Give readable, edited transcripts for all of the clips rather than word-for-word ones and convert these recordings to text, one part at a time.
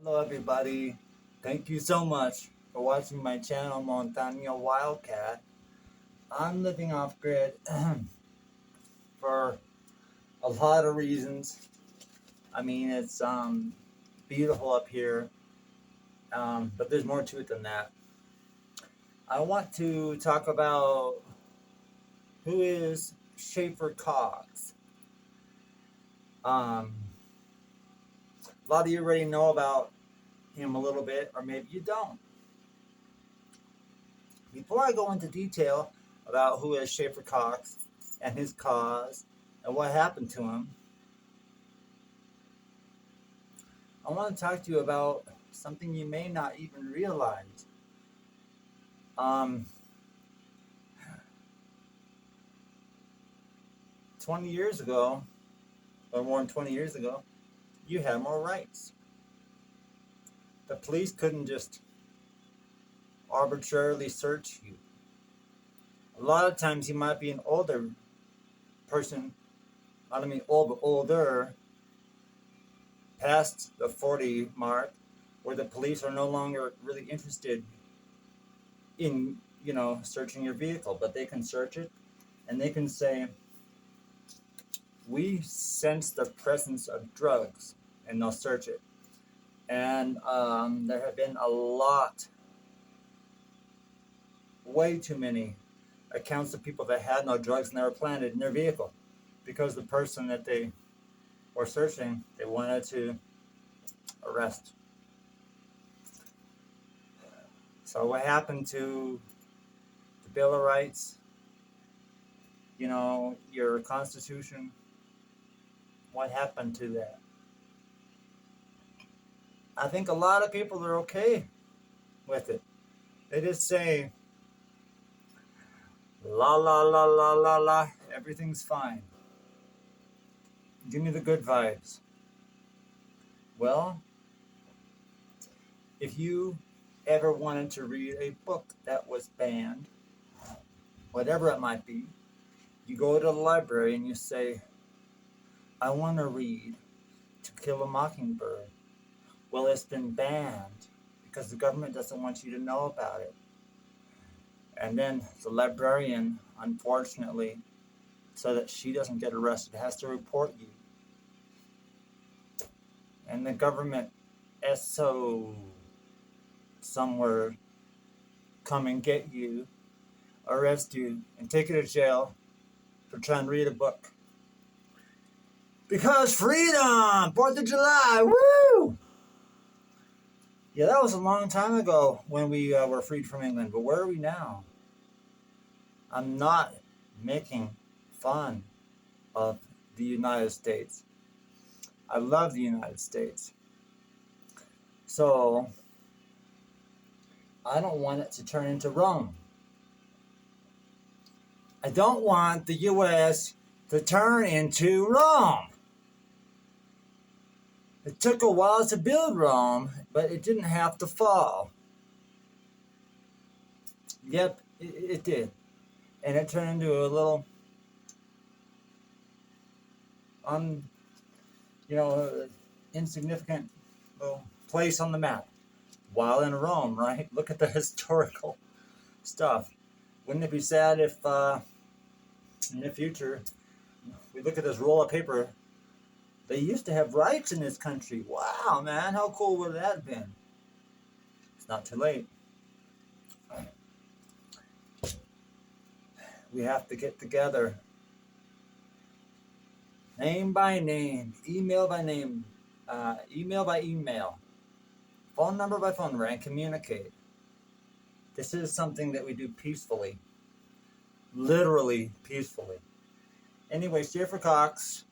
Hello everybody, thank you so much for watching my channel Montano Wildcat. I'm living off grid for a lot of reasons. I mean, it's beautiful up here, but there's more to it than that. I want to talk about who is Schaeffer Cox. A lot of you already know about him a little bit, or maybe you don't. Before I go into detail about who is Schaeffer Cox and his cause and what happened to him, I want to talk to you about something you may not even realize. 20 years ago, or more than 20 years ago, you had more rights. The police couldn't just arbitrarily search you. A lot of times you might be an older person, I don't mean old, but older, past the 40 mark, where the police are no longer really interested in, searching your vehicle, but they can search it and they can say, we sense the presence of drugs, and they'll search it. And there have been a lot, way too many accounts of people that had no drugs and they were planted in their vehicle because the person that they were searching, they wanted to arrest. So what happened to the Bill of Rights, your Constitution? What happened to that? I think a lot of people are okay with it. They just say, la la la la la la, everything's fine. Give me the good vibes. Well, if you ever wanted to read a book that was banned, whatever it might be, you go to the library and you say, I want to read To Kill a Mockingbird. Well, it's been banned because the government doesn't want you to know about it. And then the librarian, unfortunately, so that she doesn't get arrested, has to report you. And the government SO somewhere come and get you, arrest you, and take you to jail for trying to read a book. Because freedom! 4th of July! Woo! Yeah, that was a long time ago when we were freed from England, but where are we now? I'm not making fun of the United States. I love the United States. So, I don't want it to turn into Rome. I don't want the U.S. to turn into Rome. It took a while to build Rome, but it didn't have to fall. Yep, it did. And it turned into a little, insignificant little place on the map. While in Rome, right? Look at the historical stuff. Wouldn't it be sad if in the future we look at this roll of paper? They used to have rights in this country. Wow, man, how cool would that have been? It's not too late. We have to get together. Name by name, email by name, email by email, phone number by phone number, and communicate. This is something that we do peacefully. Literally peacefully. Anyway, Schaeffer Cox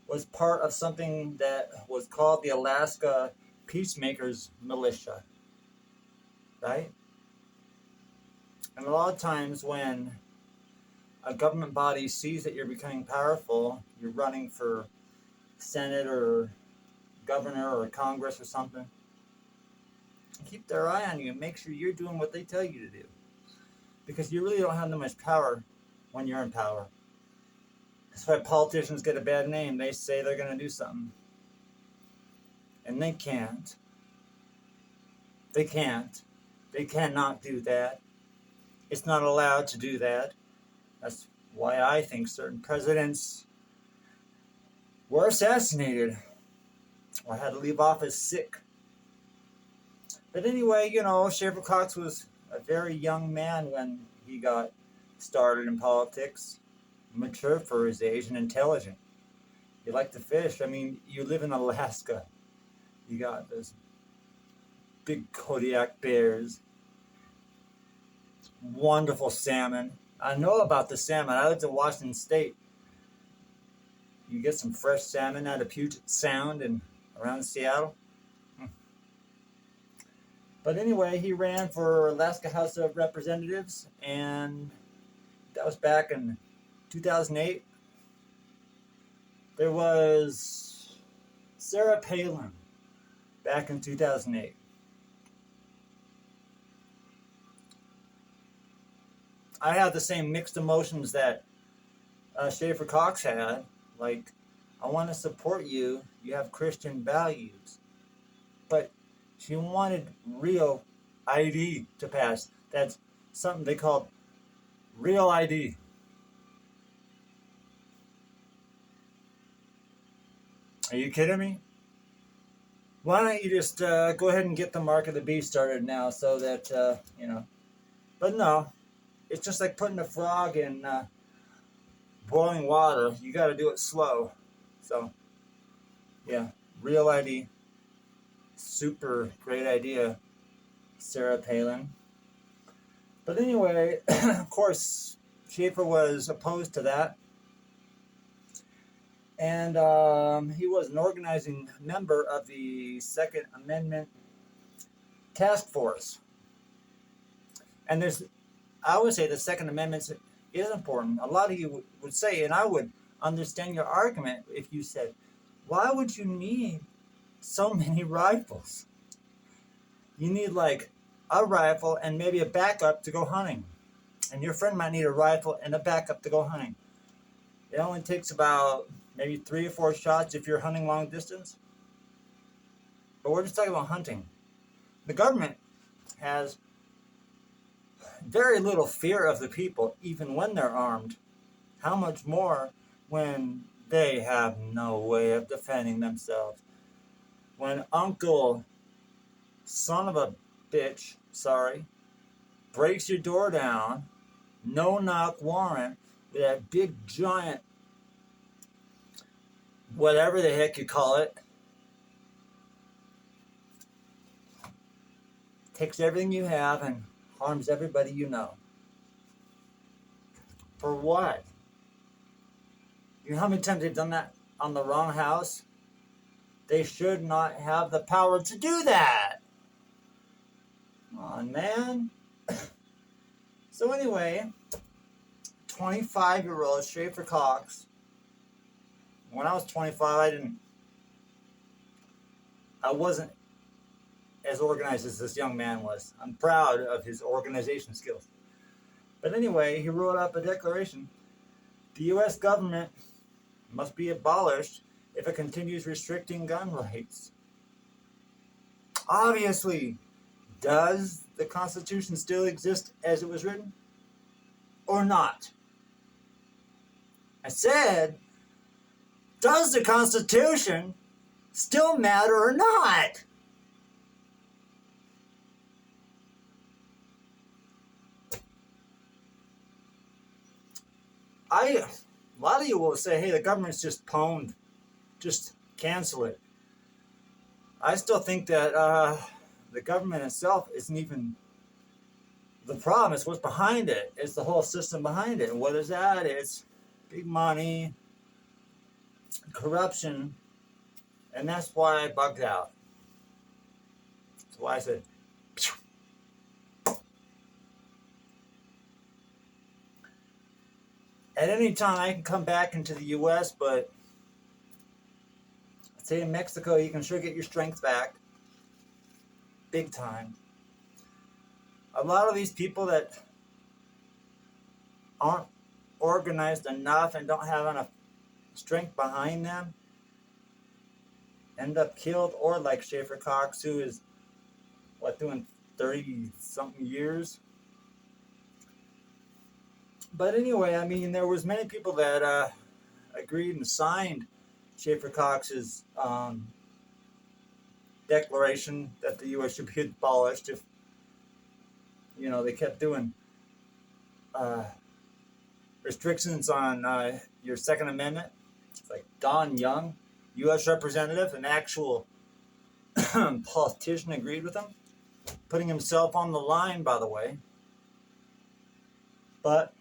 was part of something that was called the Alaska Peacemakers Militia, right? And a lot of times when a government body sees that you're becoming powerful, you're running for Senate or governor or Congress or something, keep their eye on you and make sure you're doing what they tell you to do. Because you really don't have that much power when you're in power. That's why politicians get a bad name. They say they're going to do something, and they can't. They can't. They cannot do that. It's not allowed to do that. That's why I think certain presidents were assassinated or had to leave office sick. But anyway, Schaeffer Cox was a very young man when he got started in politics, mature for his age and intelligent. He liked to fish. I mean, you live in Alaska. You got those big Kodiak bears, wonderful salmon. I know about the salmon. I lived in Washington State. You get some fresh salmon out of Puget Sound and around Seattle. But anyway, he ran for Alaska House of Representatives, and that was back in 2008. There was Sarah Palin back in 2008. I had the same mixed emotions that Schaeffer Cox had. Like, I want to support you. You have Christian values. But she wanted real ID to pass. That's something they called real ID. Are you kidding me? Why don't you just go ahead and get the mark of the beast started now so that, But no, it's just like putting a frog in boiling water. You got to do it slow. So, yeah, real ID. Super great idea, Sarah Palin. But anyway, of course, Schaeffer was opposed to that. And he was an organizing member of the Second Amendment Task Force. And I would say the Second Amendment is important. A lot of you would say, and I would understand your argument if you said, why would you need so many rifles? You need like a rifle and maybe a backup to go hunting. And your friend might need a rifle and a backup to go hunting. It only takes about maybe 3 or 4 shots if you're hunting long distance. But we're just talking about hunting. The government has very little fear of the people, even when they're armed. How much more when they have no way of defending themselves? When Uncle son of a bitch, breaks your door down, no knock warrant, with that big giant, whatever the heck you call it, takes everything you have and harms everybody you know. For what? You know how many times they've done that on the wrong house? They should not have the power to do that. Come on, man. So anyway, 25-year-old Schaeffer Cox. When I was 25, I wasn't as organized as this young man was. I'm proud of his organization skills. But anyway, he wrote up a declaration. The U.S. government must be abolished if it continues restricting gun rights. Obviously, does the Constitution still exist as it was written? Or not? I said, does the Constitution still matter or not? A lot of you will say, hey, the government's just pwned. Just cancel it. I still think that the government itself isn't even the problem. It's what's behind it. It's the whole system behind it. And what is that? It's big money, corruption, and that's why I bugged out. That's why I said, Phew. At any time I can come back into the U.S., but I'd say in Mexico you can sure get your strength back. Big time. A lot of these people that aren't organized enough and don't have enough strength behind them end up killed, or like Schaeffer Cox, who is, got doing 30 something years. But anyway, I mean, there was many people that agreed and signed Schaeffer Cox's declaration that the U.S. should be abolished if, they kept doing uh, restrictions on your Second Amendment. It's like Don Young, U.S. representative, an actual politician, agreed with him, putting himself on the line, by the way. But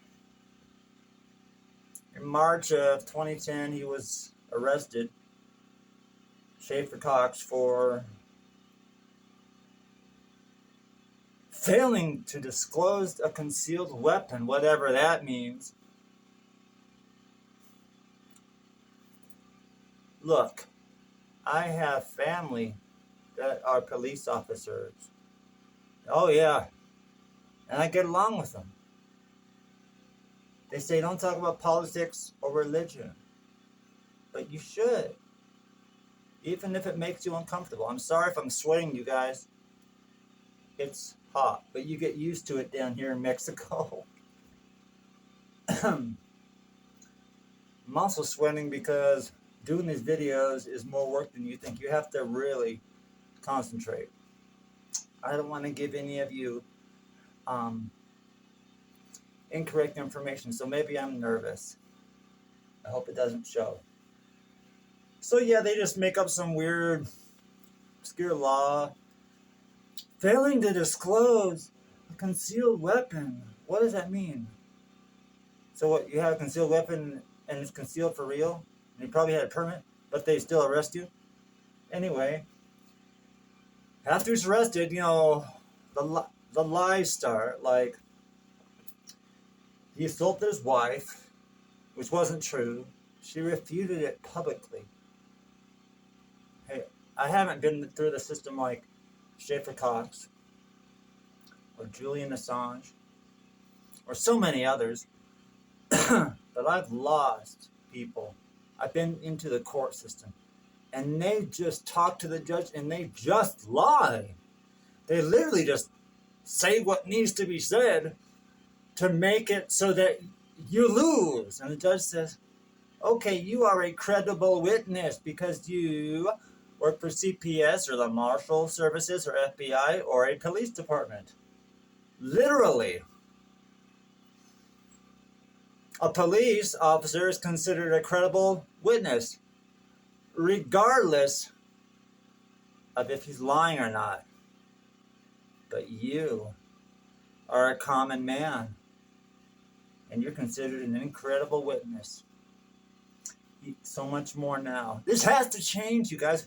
in March of 2010, he was arrested, Schaeffer Cox, for failing to disclose a concealed weapon, whatever that means. Look, I have family that are police officers. Oh, yeah. And I get along with them. They say don't talk about politics or religion. But you should. Even if it makes you uncomfortable. I'm sorry if I'm sweating, you guys. It's hot. But you get used to it down here in Mexico. I'm also sweating because doing these videos is more work than you think. You have to really concentrate. I don't want to give any of you incorrect information, so maybe I'm nervous. I hope it doesn't show. So yeah, they just make up some weird, obscure law. Failing to disclose a concealed weapon. What does that mean? So what, you have a concealed weapon and it's concealed for real? And you probably had a permit, but they still arrest you? Anyway, after he's arrested, the lies start. Like, he assaulted his wife, which wasn't true. She refuted it publicly. Hey, I haven't been through the system like Schaeffer Cox or Julian Assange or so many others, but I've lost people. I've been into the court system, and they just talk to the judge and they just lie. They literally just say what needs to be said to make it so that you lose. And the judge says, okay, you are a credible witness because you work for CPS or the Marshal Services or FBI or a police department. Literally. A police officer is considered a credible witness, regardless of if he's lying or not. But you are a common man, and you're considered an incredible witness. So much more now. This has to change, you guys.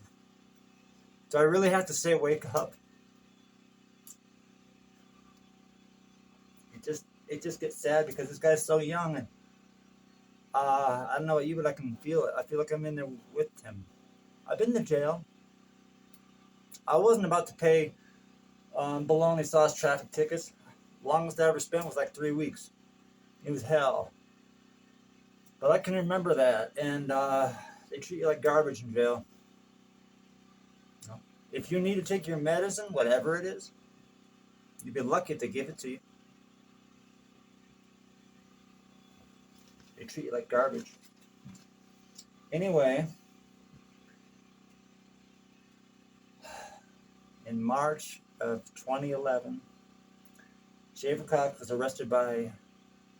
Do I really have to say wake up? It just gets sad because this guy's so young, and I don't know about you, but I can feel it. I feel like I'm in there with him. I've been to jail. I wasn't about to pay bologna sauce traffic tickets. Longest I ever spent was like 3 weeks. It was hell. But I can remember that, and they treat you like garbage in jail. If you need to take your medicine, whatever it is, you'd be lucky if they give it to you. They treat you like garbage. Anyway, in March of 2011, Schaeffer Cox was arrested by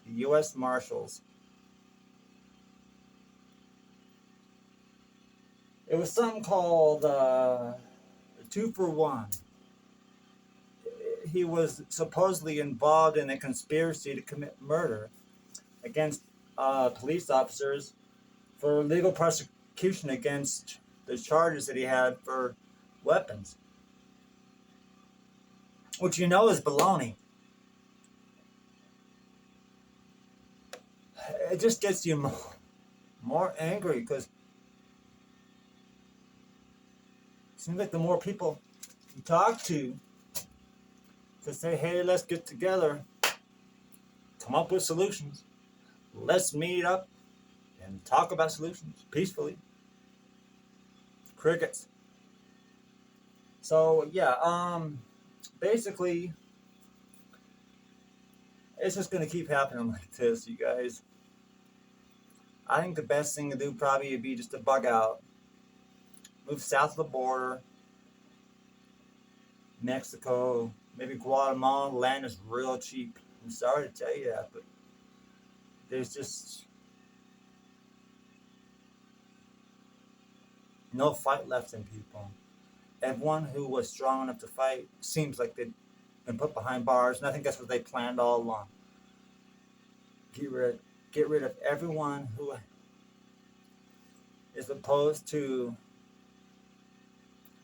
the U.S. Marshals. It was something called 2-for-1. He was supposedly involved in a conspiracy to commit murder against police officers for legal prosecution against the charges that he had for weapons, which is baloney. It just gets you more angry because it seems like the more people you talk to say, hey, let's get together, come up with solutions. Let's meet up and talk about solutions peacefully. Crickets. So yeah, basically, it's just going to keep happening like this, you guys. I think the best thing to do probably would be just to bug out. Move south of the border, Mexico, maybe Guatemala. Land is real cheap. I'm sorry to tell you that, but there's just no fight left in people. Everyone who was strong enough to fight seems like they've been put behind bars, and I think that's what they planned all along. Get rid of everyone who is opposed to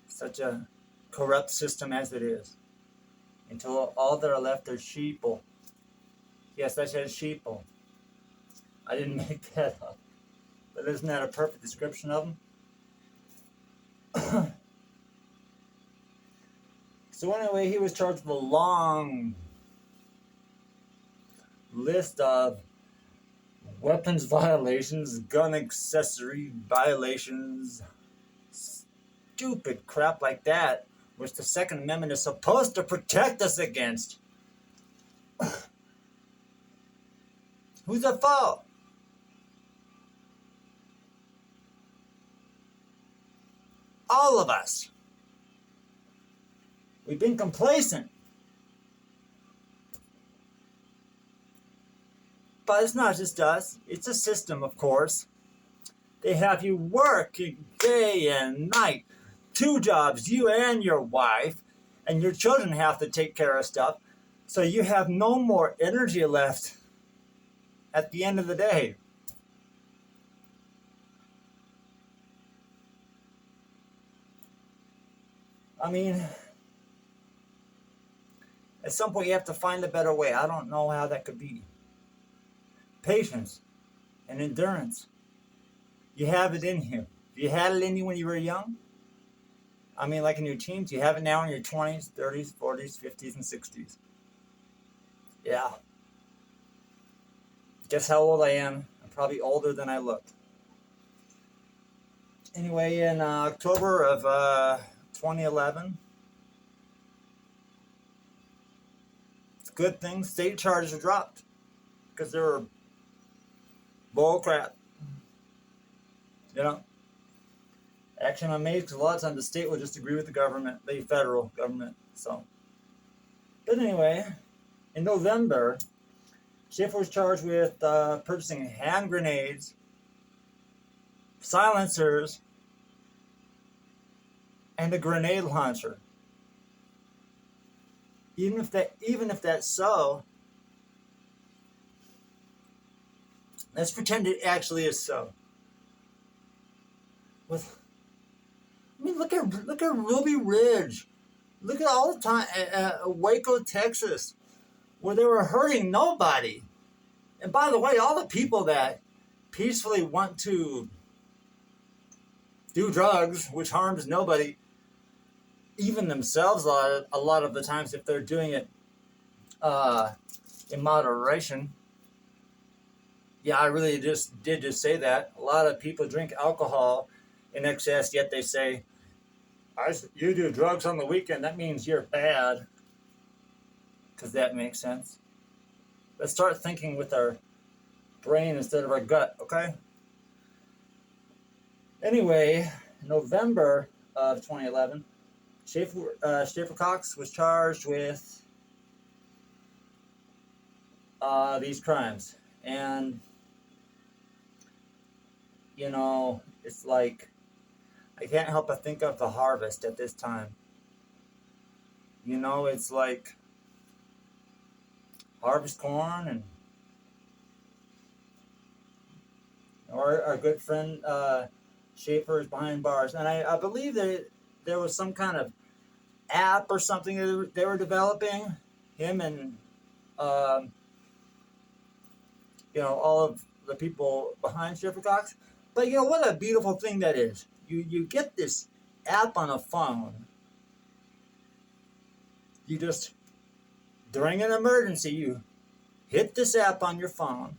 such a corrupt system as it is, until all that are left are sheeple. Yes, I said sheeple. I didn't make that up. But isn't that a perfect description of them? So anyway, he was charged with a long list of weapons violations, gun accessory violations, stupid crap like that, which the Second Amendment is supposed to protect us against. Who's at fault? All of us. We've been complacent. But it's not just us. It's a system, of course. They have you work day and night. 2 jobs, you and your wife, and your children have to take care of stuff. So you have no more energy left at the end of the day. I mean, at some point you have to find a better way. I don't know how that could be. Patience and endurance. You have it in you. You had it in you when you were young. I mean, like in your teens, you have it now in your 20s, 30s, 40s, 50s, and 60s. Yeah. Guess how old I am? I'm probably older than I look. Anyway, in October of 2011, good thing, state charges were dropped because they were bull crap. You know? Actually, I'm amazed because a lot of times the state will just agree with the government, the federal government. So, but anyway, in November, Schaeffer was charged with purchasing hand grenades, silencers, and a grenade launcher. Even if that's so, let's pretend it actually is so. Look at Ruby Ridge. Look at all the time Waco, Texas, where they were hurting nobody. And by the way, all the people that peacefully want to do drugs, which harms nobody, even themselves a lot of the times if they're doing it in moderation. Yeah, I really just say that. A lot of people drink alcohol in excess, yet they say, you do drugs on the weekend, that means you're bad. Because that makes sense. Let's start thinking with our brain instead of our gut, okay? Anyway, November of 2011, Schaeffer Cox was charged with these crimes. And, you know, it's like, I can't help but think of the harvest at this time. You know, it's like harvest corn, and our good friend Schaeffer is behind bars. And I believe that there was some kind of app or something that they were developing, him and all of the people behind Schaeffer Cox. But what a beautiful thing that is. You get this app on a phone. You just, during an emergency, you hit this app on your phone.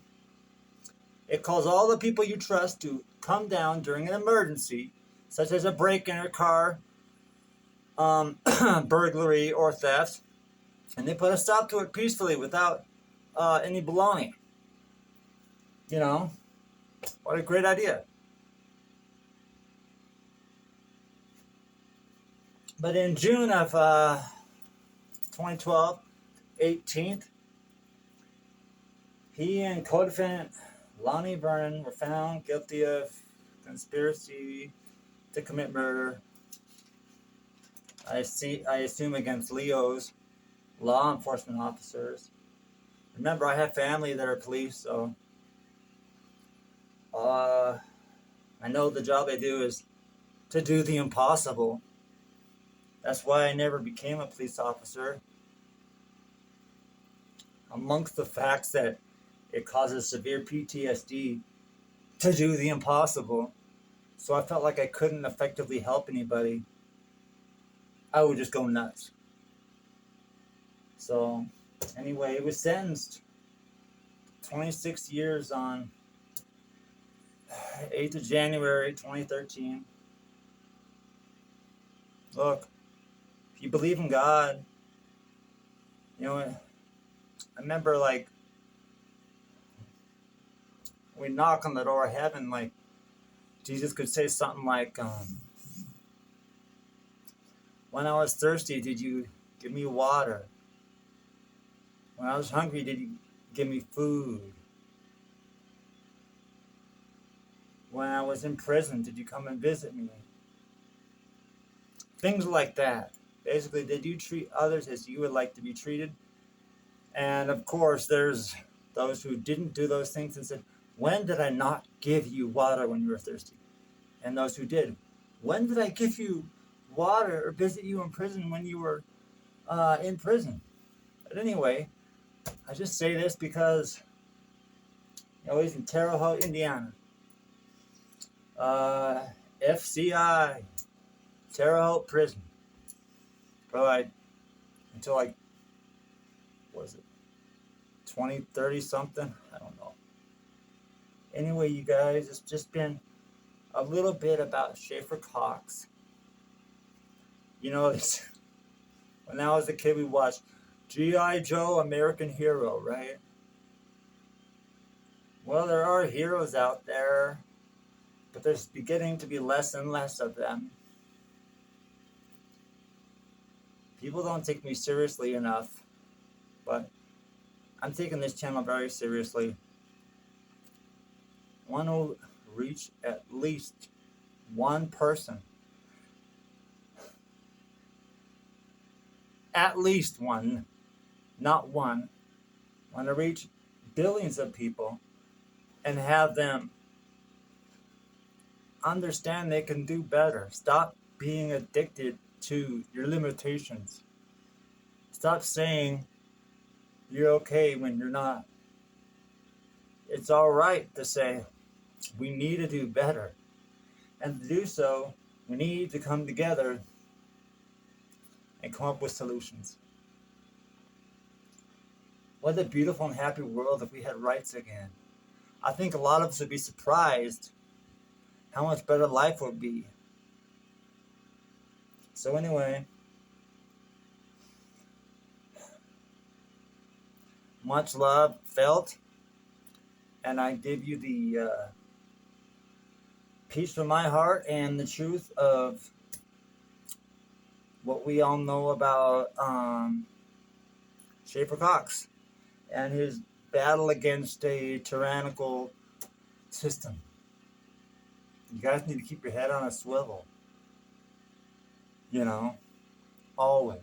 It calls all the people you trust to come down during an emergency, such as a break in a car, burglary, or theft. And they put a stop to it peacefully without any baloney. You know, what a great idea. But in June of 2012, 18th, he and co-defendant Lonnie Vernon were found guilty of conspiracy to commit murder. I assume against Leo's law enforcement officers. Remember, I have family that are police, so I know the job they do is to do the impossible. That's why I never became a police officer. Amongst the facts that it causes severe PTSD to do the impossible, so I felt like I couldn't effectively help anybody. I would just go nuts. So, anyway, he was sentenced 26 years on 8th of January 2013. Look, if you believe in God, you know, I remember like we knock on the door of heaven, like Jesus could say something like, when I was thirsty, did you give me water? When I was hungry, did you give me food? When I was in prison, did you come and visit me? Things like that. Basically, did you treat others as you would like to be treated? And of course, there's those who didn't do those things and said, when did I not give you water when you were thirsty? And those who did, when did I give you water or visit you in prison when you were in prison? But anyway, I just say this because he's in Terre Haute, Indiana. FCI, Terre Haute Prison. For like, until like, what was it, 20, 30 something? I don't know. Anyway, you guys, it's just been a little bit about Schaeffer Cox. You know, when I was a kid, we watched G.I. Joe, American Hero, right? Well, there are heroes out there, but there's beginning to be less and less of them. People don't take me seriously enough, but I'm taking this channel very seriously. I want to reach at least one person. At least one, not one. I want to reach billions of people and have them understand they can do better. Stop being addicted to your limitations. Stop saying you're okay when you're not. It's all right to say we need to do better. And to do so, we need to come together and come up with solutions. What a beautiful and happy world if we had rights again. I think a lot of us would be surprised how much better life would be. So anyway, much love felt, and I give you the peace from my heart and the truth of what we all know about Schaeffer Cox and his battle against a tyrannical system. You guys need to keep your head on a swivel. You know, always.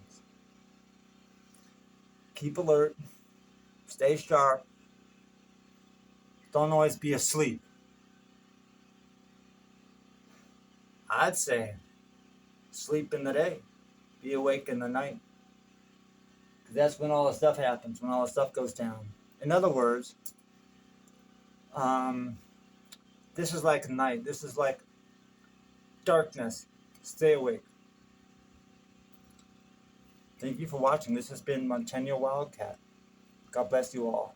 Keep alert. Stay sharp. Don't always be asleep. I'd say sleep in the day. Be awake in the night. Because that's when all the stuff happens, when all the stuff goes down. In other words, this is like night. This is like darkness. Stay awake. Thank you for watching. This has been Montano Wildcat. God bless you all.